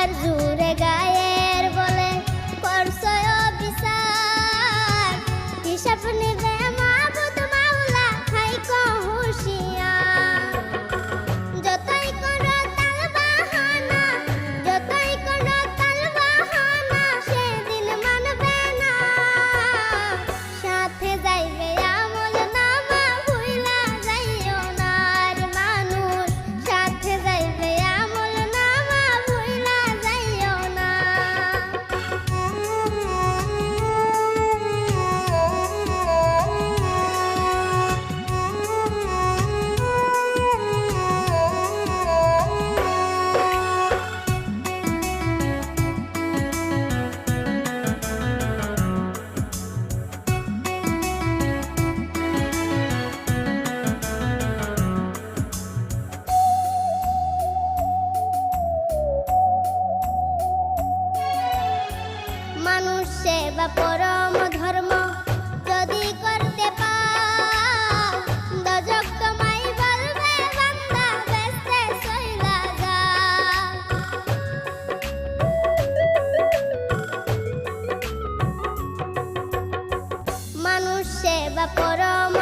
আর জুড়ে গায়ের বলে করছো বিচার, হিসাব নিবে মাবুদ মাওলা থাইকো হুঁশিয়ার। যতই করো তালবাহানা, যতই করো তালবাহানা, সেদিন মানবে না। সাথে যাইবে আমল নামা, ভুইলা যাইও না আর মানুষ। সাথে যাইবে আমল নামা, ভুইলা যাইও না। মানুষ সেবা পরম ধর্ম যদি করতে পাও, দজক তোমায় বলবে বান্দা বেস্তে চইলা যাও। মানুষ সেবা পরম